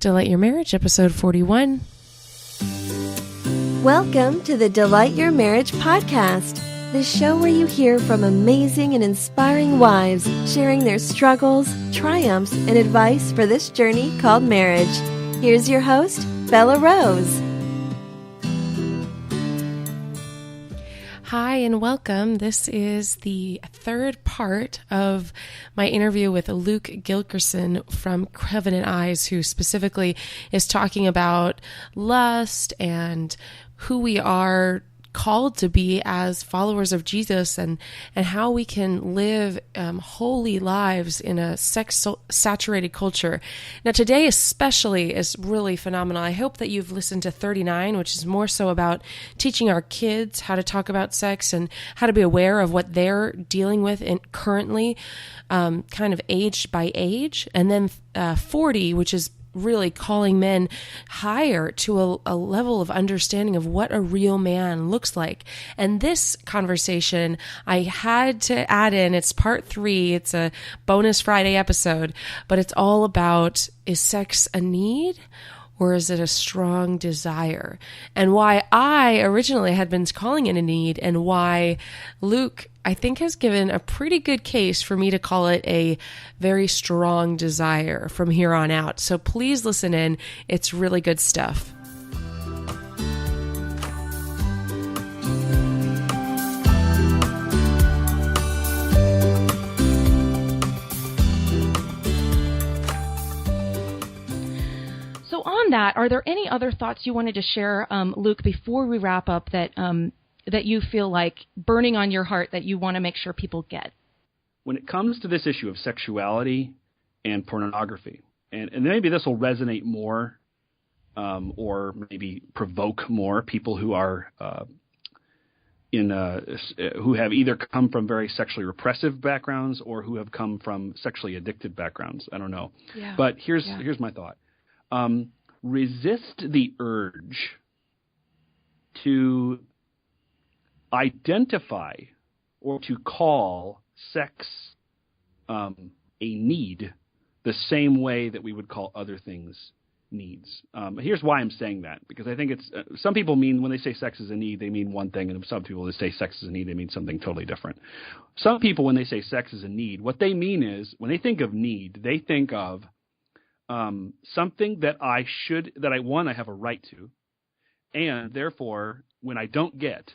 Delight Your Marriage, episode 41. Welcome to the Delight Your Marriage podcast, the show where you hear from amazing and inspiring wives sharing their struggles, triumphs, and advice for this journey called marriage. Here's your host, Belah Rose. Hi and welcome. This is the third part of my interview with Luke Gilkerson from Covenant Eyes, who specifically is talking about lust and who we are called to be as followers of Jesus and how we can live holy lives in a sex-saturated culture. Now, today especially is really phenomenal. I hope that you've listened to 39, which is more so about teaching our kids how to talk about sex and how to be aware of what they're dealing with currently, kind of age by age. And then 40, which is really calling men higher to a level of understanding of what a real man looks like. And this conversation I had to add in. It's part 3. It's a bonus Friday episode, but it's all about, is sex a need or is it a strong desire? And why I originally had been calling it a need, and why Luke, I think, has given a pretty good case for me to call it a very strong desire from here on out. So please listen in. It's really good stuff. So on that, are there any other thoughts you wanted to share, Luke, before we wrap up that you feel like burning on your heart that you want to make sure people get? When it comes to this issue of sexuality and pornography, and maybe this will resonate more or maybe provoke more people who are who have either come from very sexually repressive backgrounds or who have come from sexually addicted backgrounds. I don't know. Yeah. But here's my thought. Resist the urge to identify or to call sex a need the same way that we would call other things needs. Here's why I'm saying that, because I think it's some people mean when they say sex is a need, they mean one thing, and some people that say sex is a need, they mean something totally different. Some people, when they say sex is a need, what they mean is when they think of need, they think of something that I have a right to, and therefore when I don't get,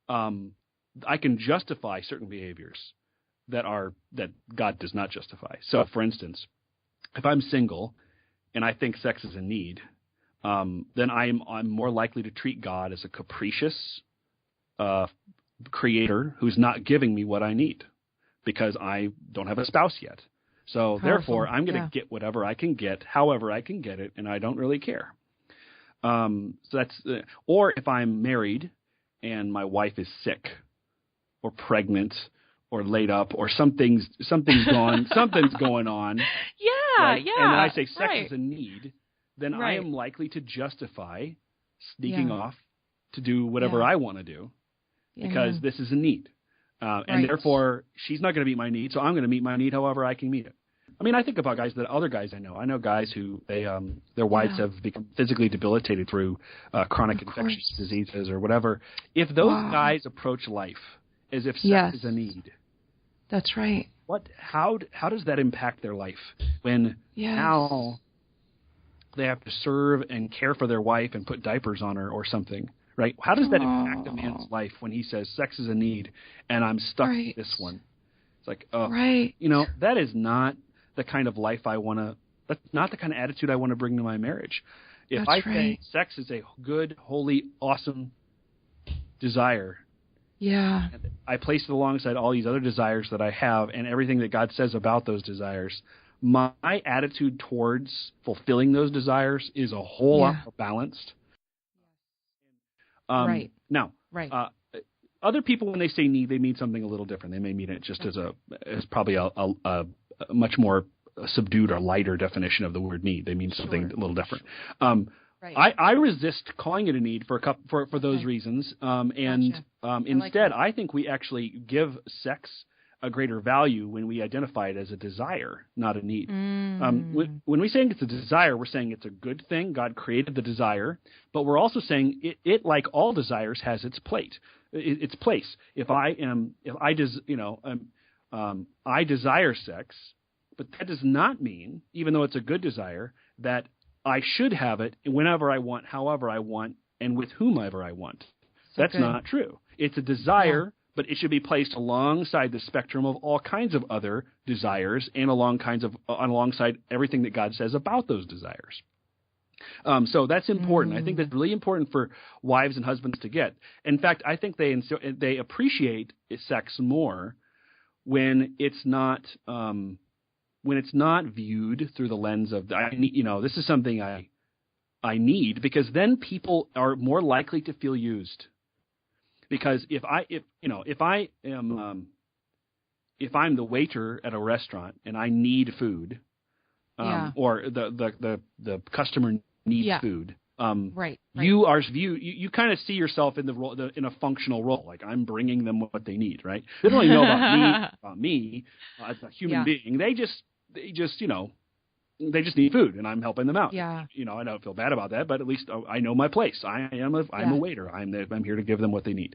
I can justify certain behaviors that God does not justify. So, for instance, if I'm single and I think sex is a need, then I'm more likely to treat God as a capricious creator who's not giving me what I need because I don't have a spouse yet. So, therefore, I'm going to get whatever I can get, however I can get it, and I don't really care. So that's or if I'm married and my wife is sick or pregnant or laid up or something's something's going on. Yeah, right? yeah. And I say sex right. is a need, then Right. I am likely to justify sneaking off to do whatever I want to do because this is a need. And therefore, she's not going to meet my need, so I'm going to meet my need however I can meet it. I mean, I think about other guys I know. I know guys who their wives have become physically debilitated through chronic infectious diseases or whatever. If those guys approach life as if sex is a need, that's right. How does that impact their life when now they have to serve and care for their wife and put diapers on her or something? Right? How does that impact a man's life when he says sex is a need and I'm stuck with this one? It's like, that is not the kind of life I want to – that's not the kind of attitude I want to bring to my marriage. If I say sex is a good, holy, awesome desire, I place it alongside all these other desires that I have and everything that God says about those desires, my attitude towards fulfilling those desires is a whole lot more balanced. Now, other people, when they say need, they mean something a little different. They may mean it just as probably a much more subdued or lighter definition of the word need. They mean something a little different. I resist calling it a need for those reasons. Instead, I think we actually give sex a greater value when we identify it as a desire, not a need. When we say it's a desire, we're saying it's a good thing. God created the desire, but we're also saying it like all desires, has its place. If I desire sex, but that does not mean, even though it's a good desire, that I should have it whenever I want, however I want, and with whomever I want. That's not true. It's a desire, but it should be placed alongside the spectrum of all kinds of other desires and alongside everything that God says about those desires. So that's important. I think that's really important for wives and husbands to get. In fact, I think they appreciate sex more when it's not viewed through the lens of this is something I need, because then people are more likely to feel used. Because if I'm the waiter at a restaurant and I need food, or the customer needs food, right. You kind of see yourself in the role, in a functional role, like I'm bringing them what they need, right? They don't really know about me as a human being. They just need food, and I'm helping them out. Yeah. I don't feel bad about that, but at least I know my place. I'm a waiter. I'm here to give them what they need.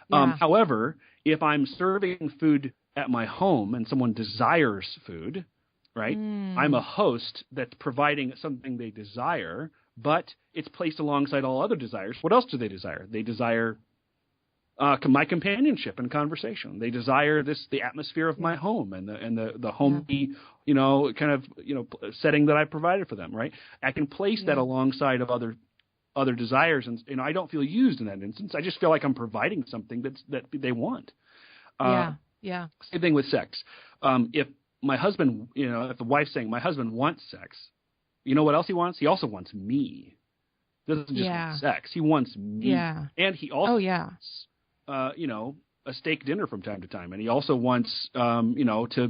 Yeah. However, if I'm serving food at my home and someone desires food, right? I'm a host that's providing something they desire, but it's placed alongside all other desires. What else do they desire? They desire my companionship and conversation. They desire the atmosphere of my home and the homey, setting that I provided for them, right? I can place that alongside of other desires, and I don't feel used in that instance. I just feel like I'm providing something that they want. Same thing with sex. If my husband, if the wife's saying my husband wants sex, you know what else he wants? He also wants me. He doesn't just want sex. He wants me. Yeah. And he also wants, a steak dinner from time to time. And he also wants, to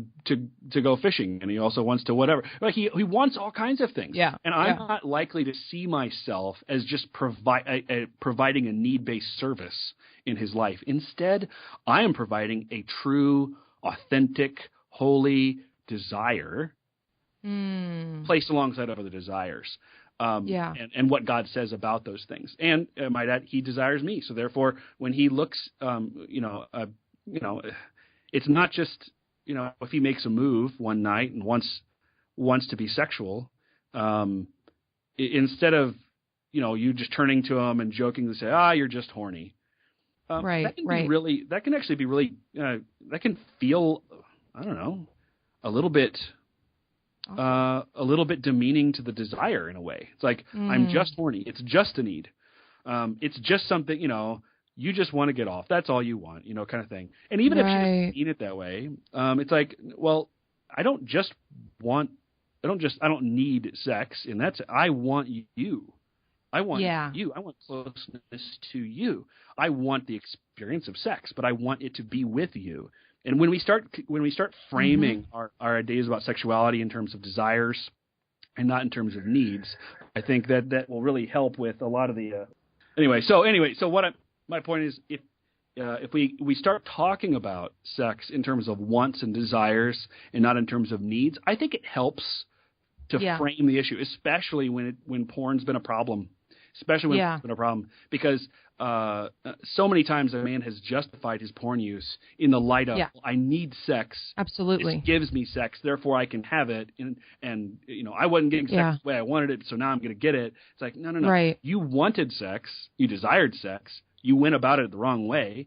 go fishing. And he also wants to whatever. Like he wants all kinds of things. Yeah. And I'm not likely to see myself as just providing a need-based service in his life. Instead, I am providing a true, authentic, holy desire placed alongside other desires. And what God says about those things. And might add, he desires me. So therefore, when he looks, it's not just, if he makes a move one night and wants to be sexual, instead of, you just turning to him and jokingly say, you're just horny. That can actually be really, that can feel, I don't know, a little bit demeaning to the desire in a way. It's like, I'm just horny. It's just a need. It's just something, you just want to get off. That's all you want, kind of thing. And even if she doesn't mean it that way, it's like, well, I don't need sex. And I want you. I want you. I want closeness to you. I want the experience of sex, but I want it to be with you. And when we start framing our ideas about sexuality in terms of desires and not in terms of needs, I think that will really help with a lot of the. My point is, if we start talking about sex in terms of wants and desires and not in terms of needs, I think it helps to frame the issue, especially when porn's been a problem. Especially when it's been a problem, because so many times a man has justified his porn use in the light of, I need sex. Absolutely. It gives me sex, therefore I can have it. And I wasn't getting sex the way I wanted it, so now I'm going to get it. It's like, no. Right. You wanted sex. You desired sex. You went about it the wrong way.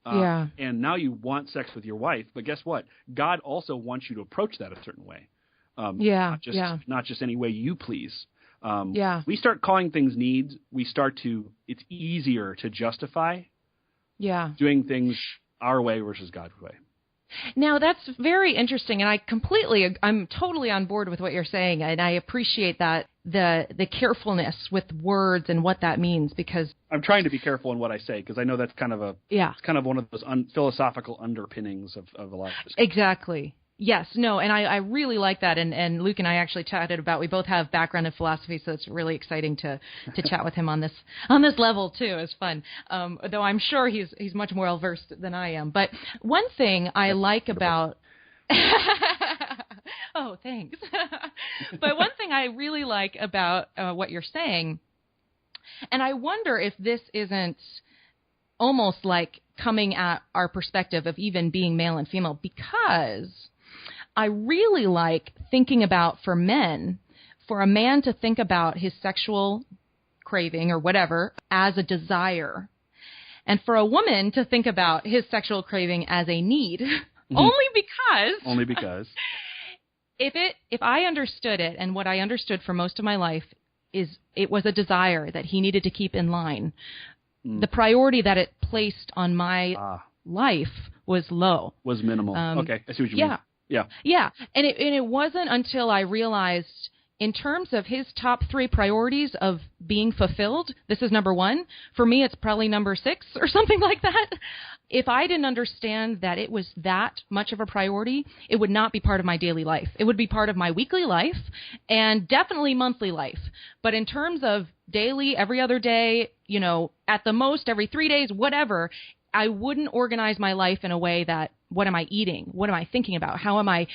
And now you want sex with your wife. But guess what? God also wants you to approach that a certain way. Not just any way you please. We start calling things needs. It's easier to justify doing things our way versus God's way. Now, that's very interesting, and I'm totally on board with what you're saying, and I appreciate that, the carefulness with words and what that means, because I'm trying to be careful in what I say, because I know that's kind of it's kind of one of those philosophical underpinnings of a lot of this. Exactly. Yes, no, and I really like that, and Luke and I actually chatted about, we both have background in philosophy, so it's really exciting to chat with him on this level too. It's fun, though I'm sure he's much more well versed than I am. But one thing I like about oh, thanks. But one thing I really like about what you're saying, and I wonder if this isn't almost like coming at our perspective of even being male and female, because I really like thinking about, for men, for a man to think about his sexual craving or whatever as a desire, and for a woman to think about his sexual craving as a need. Mm-hmm. Only because if I understood it, and what I understood for most of my life is it was a desire that he needed to keep in line. The priority that it placed on my life was low. Was minimal. Okay, I see what you mean. Yeah. Yeah, and it wasn't until I realized, in terms of his top 3 priorities of being fulfilled, this is number 1. For me, it's probably number 6 or something like that. If I didn't understand that it was that much of a priority, it would not be part of my daily life. It would be part of my weekly life and definitely monthly life. But in terms of daily, every other day, at the most every 3 days, whatever, I wouldn't organize my life in a way that, what am I eating? What am I thinking about? How am I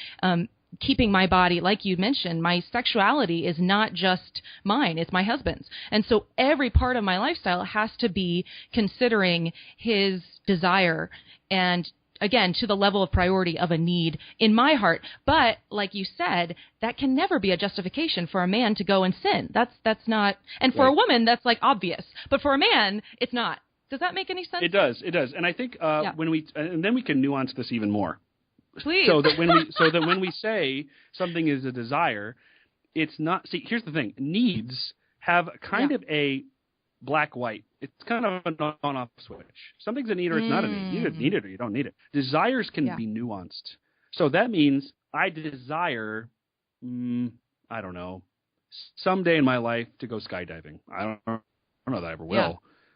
keeping my body? Like you mentioned, my sexuality is not just mine, it's my husband's. And so every part of my lifestyle has to be considering his desire, and again, to the level of priority of a need in my heart. But like you said, that can never be a justification for a man to go and sin. That's not, and for a woman, that's like obvious. But for a man, it's not. Does that make any sense? It does. And I think and then we can nuance this even more. Please. So that when we say something is a desire, it's not. See, here's the thing: needs have kind of a black-white. It's kind of an on-off switch. Something's a need or it's not a need. You either need it or you don't need it. Desires can be nuanced. So that means I desire, I don't know, someday in my life to go skydiving. I don't know that I ever will. Yeah.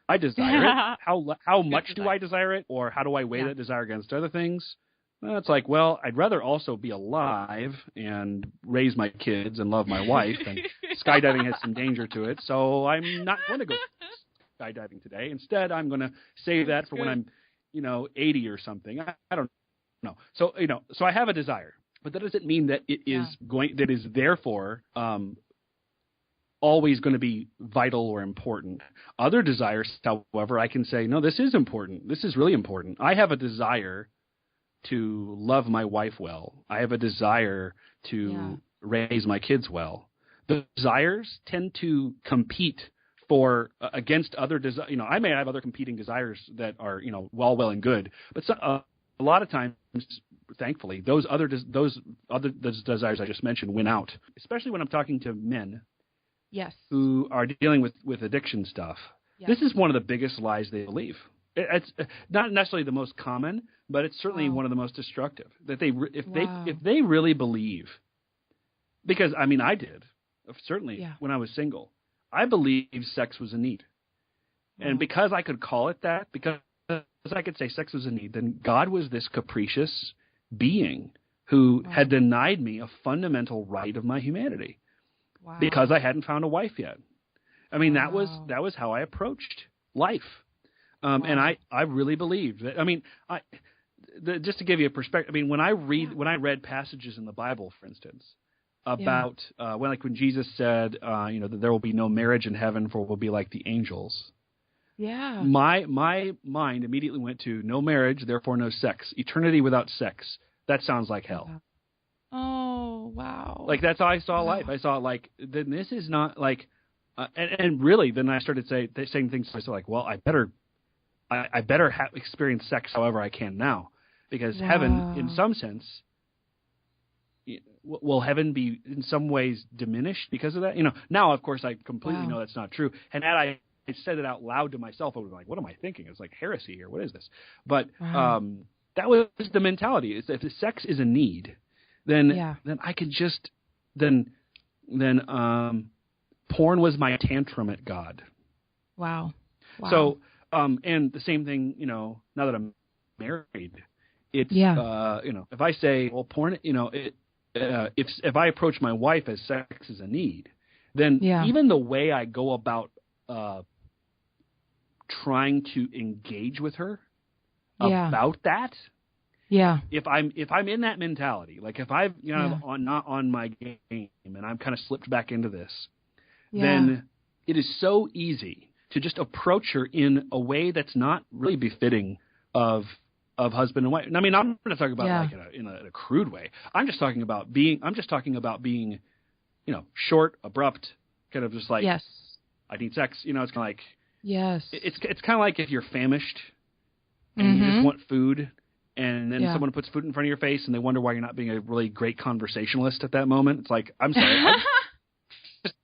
I desire it. How much do I desire it, or how do I weigh that desire against other things? Well, it's like, well, I'd rather also be alive and raise my kids and love my wife, and skydiving has some danger to it, so I'm not going to go skydiving today. Instead, I'm going to save that for when I'm, 80 or something. I don't know. So, so I have a desire, but that doesn't mean that it is that is therefore always going to be vital or important. Other desires, however, I can say, no, this is important. This is really important. I have a desire to love my wife well. I have a desire to raise my kids well. The desires tend to compete against other desires. I may have other competing desires that are, well and good, but a lot of times, thankfully, those desires I just mentioned win out, especially when I'm talking to men who are dealing with addiction stuff. Yes. This is one of the biggest lies they believe. It's not necessarily the most common, but it's certainly one of the most destructive. That if they really believe, because I did certainly when I was single, I believed sex was a need, and because I could call it that, because I could say sex was a need, then God was this capricious being who had denied me a fundamental right of my humanity because I hadn't found a wife yet. That was how I approached life. And I really believed that. Just to give you a perspective, when I read passages in the Bible, for instance, about when Jesus said, that there will be no marriage in heaven, for we'll be like the angels. Yeah. My mind immediately went to no marriage, therefore no sex. Eternity without sex. That sounds like hell. Oh, wow. Like that's how I saw life. I saw then this is not like, and really, then I started saying things to myself like, well, I better experience sex however I can now, because heaven, in some sense, will heaven be in some ways diminished because of that? Now, of course, I completely know that's not true. And had I said it out loud to myself, I would be like, what am I thinking? It's like heresy here. What is this? But that was the mentality. Is if the sex is a need, then I could just then porn was my tantrum at God. Wow. So. And the same thing, now that I'm married, It's if I say, well, porn, if I approach my wife as sex is a need, then even the way I go about trying to engage with her about that. Yeah. If I'm in that mentality, like if I've not on my game and I'm kind of slipped back into this, then it is so easy to just approach her in a way that's not really befitting of husband and wife. And I mean, I'm not talking about like in a crude way. I'm just talking about being, short, abrupt, kind of just like, I need sex. It's kind of like, it's kind of like if you're famished and you just want food. And then someone puts food in front of your face, and they wonder why you're not being a really great conversationalist at that moment. It's like, I'm sorry, I just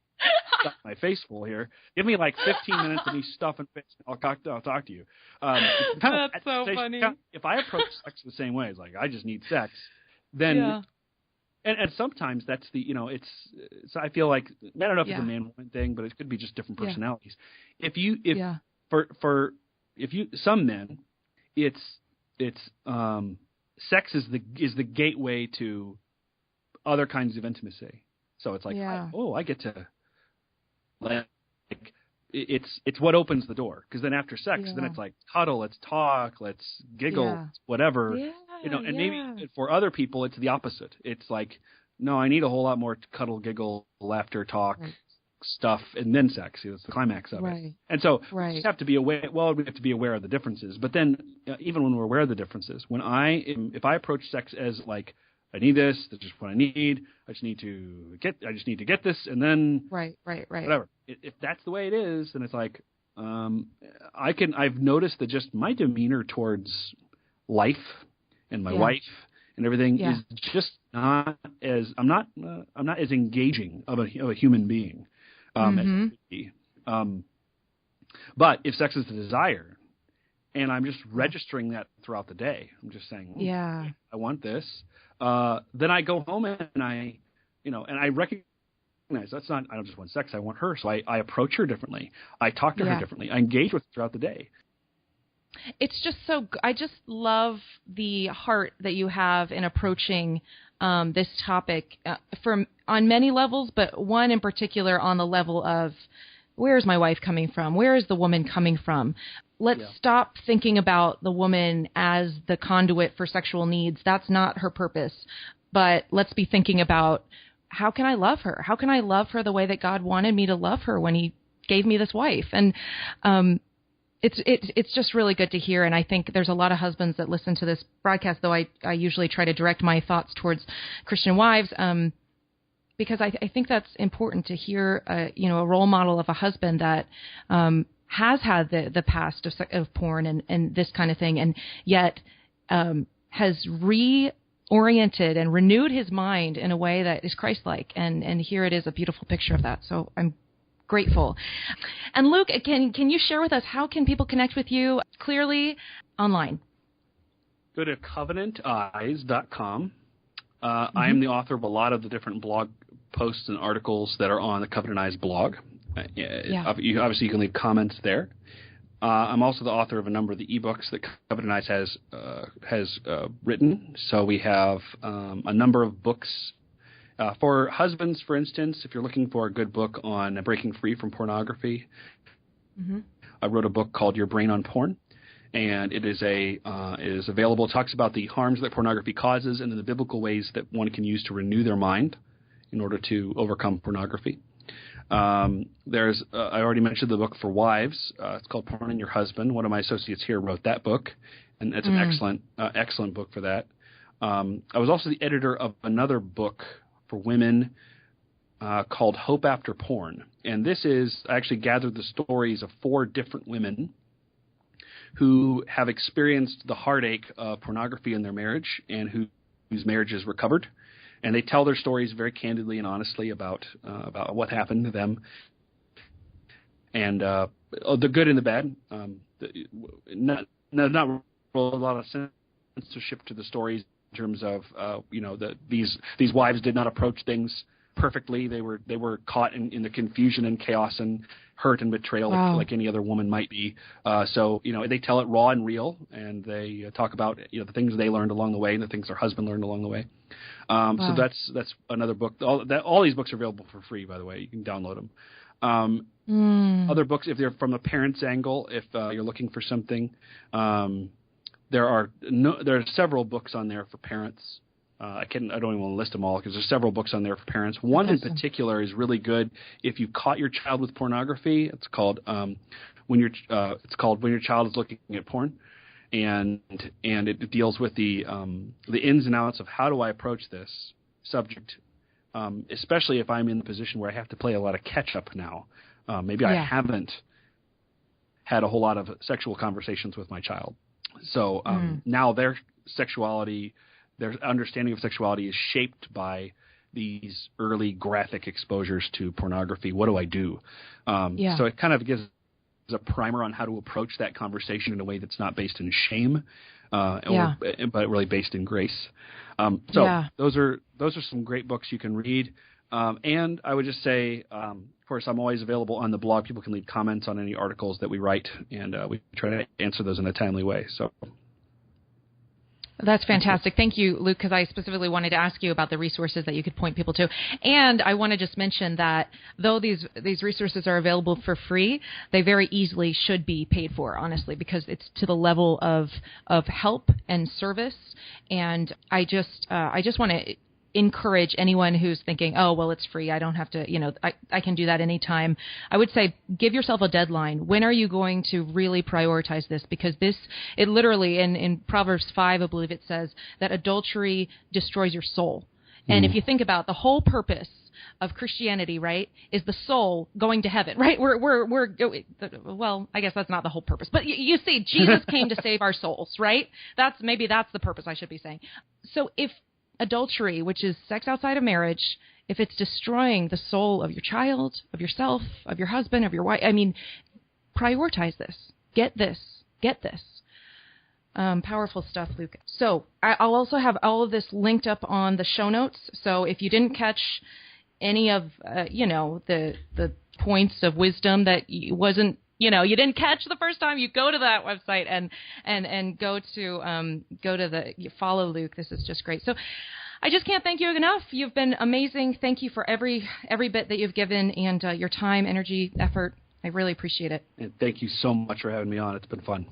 got my face full here. Give me like 15 minutes of me stuffing face. I'll talk to you. That's so funny. If I approach sex the same way, it's like I just need sex. Then, and sometimes that's the it's I feel like I don't know if it's a man-woman thing, but it could be just different personalities. Some men, it's sex is the gateway to other kinds of intimacy. So it's like, I get to, like, it's what opens the door. Because then after sex, then it's like cuddle, let's talk, let's giggle, whatever. And maybe for other people, it's the opposite. It's like, no, I need a whole lot more cuddle, giggle, laughter, talk. Stuff and then sex. It's the climax of it. And so we just have to be aware. Well, we have to be aware of the differences. But then, even when we're aware of the differences, if I approach sex as like, I need this, that's just what I need. I just need to get this, and then whatever. If that's the way it is, then it's like I've noticed that just my demeanor towards life and my wife and everything is just not as I'm not as engaging of a human being. But if sex is the desire, and I'm just registering that throughout the day, I'm just saying, I want this. Then I go home and I recognize that's not. I don't just want sex. I want her. So I approach her differently. I talk to her differently. I engage with her throughout the day. It's just I just love the heart that you have in approaching this topic on many levels, but one in particular on the level of where is my wife coming from? Where is the woman coming from? Let's stop thinking about the woman as the conduit for sexual needs. That's not her purpose. But let's be thinking about how can I love her? How can I love her the way that God wanted me to love her when he gave me this wife? And it's just really good to hear, and I think there's a lot of husbands that listen to this broadcast, though I usually try to direct my thoughts towards Christian wives, because I think that's important to hear, a role model of a husband that has had the past of porn and this kind of thing, and yet has reoriented and renewed his mind in a way that is Christ-like, and here it is, a beautiful picture of that. So I'm grateful. And Luke, can you share with us how can people connect with you clearly online? Go to covenanteyes.com. I am the author of a lot of the different blog posts and articles that are on the Covenant Eyes blog. Obviously, you can leave comments there. I'm also the author of a number of the ebooks that Covenant Eyes has written. So we have a number of books. For husbands, for instance, if you're looking for a good book on breaking free from pornography, I wrote a book called Your Brain on Porn, and it is available. It talks about the harms that pornography causes and then the biblical ways that one can use to renew their mind in order to overcome pornography. I already mentioned the book for wives. It's called Porn and Your Husband. One of my associates here wrote that book, and it's an excellent book for that. I was also the editor of another book for women called Hope After Porn. And I actually gathered the stories of 4 different women who have experienced the heartache of pornography in their marriage and whose marriages recovered. And they tell their stories very candidly and honestly about what happened to them and the good and the bad. Not a lot of censorship to the stories in terms of these wives did not approach things perfectly. They were caught in the confusion and chaos and hurt and betrayal like any other woman might be. So they tell it raw and real, and they talk about the things they learned along the way and the things their husband learned along the way. So that's another book. All these books are available for free, by the way. You can download them. Other books, if they're from a parent's angle, if you're looking for something, there are several books on there for parents. I don't even want to list them all because there's several books on there for parents. One in particular is really good if you caught your child with pornography. It's called When Your Child Is Looking at Porn, and it deals with the ins and outs of how do I approach this subject, especially if I'm in the position where I have to play a lot of catch up now. Maybe I haven't had a whole lot of sexual conversations with my child, so now their sexuality. Their understanding of sexuality is shaped by these early graphic exposures to pornography. What do I do? So it kind of gives a primer on how to approach that conversation in a way that's not based in shame, but really based in grace. Those are some great books you can read. And I would just say, of course, I'm always available on the blog. People can leave comments on any articles that we write, and we try to answer those in a timely way. So. That's fantastic. Thank you, Luke, because I specifically wanted to ask you about the resources that you could point people to. And I want to just mention that though these resources are available for free, they very easily should be paid for, honestly, because it's to the level of help and service. And I just want to encourage anyone who's thinking, oh, well, it's free. I don't have to, I can do that anytime. I would say give yourself a deadline. When are you going to really prioritize this? Because it literally, in Proverbs 5, I believe it says that adultery destroys your soul. And if you think about the whole purpose of Christianity, right, is the soul going to heaven, right? Well, I guess that's not the whole purpose, but you see, Jesus came to save our souls, right? That's the purpose, I should be saying. So if adultery, which is sex outside of marriage, if it's destroying the soul of your child, of yourself, of your husband, of your wife, prioritize this. Get this. Powerful stuff, Luke. So I'll also have all of this linked up on the show notes. So if you didn't catch any of, the points of wisdom that you didn't catch the first time, you go to that website and go to follow Luke. This is just great. So I just can't thank you enough. You've been amazing. Thank you for every bit that you've given and your time, energy, effort. I really appreciate it. And thank you so much for having me on. It's been fun.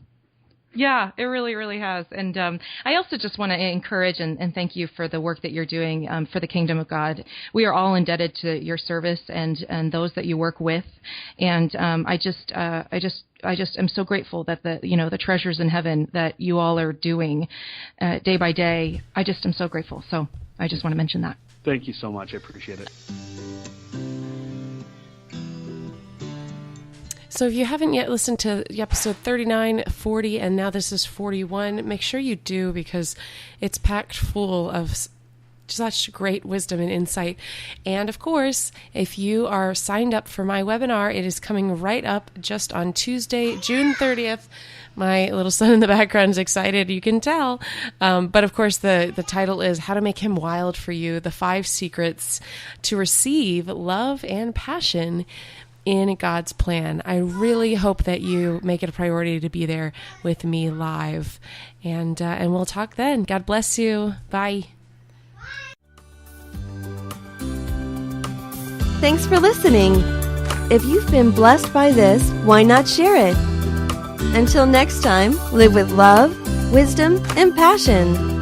Yeah, it really, really has. And I also just want to encourage and thank you for the work that you're doing for the kingdom of God. We are all indebted to your service and those that you work with. And I just am so grateful that the treasures in heaven that you all are doing day by day. I just am so grateful. So I just want to mention that. Thank you so much. I appreciate it. So if you haven't yet listened to episode 39, 40, and now this is 41, make sure you do, because it's packed full of such great wisdom and insight. And of course, if you are signed up for my webinar, it is coming right up just on Tuesday, June 30th. My little son in the background is excited, you can tell. But of course, the title is How to Make Him Wild for You, the 5 Secrets to Receive Love and Passion in God's Plan. I really hope that you make it a priority to be there with me live. And we'll talk then. God bless you. Bye. Thanks for listening. If you've been blessed by this, why not share it? Until next time, live with love, wisdom, and passion.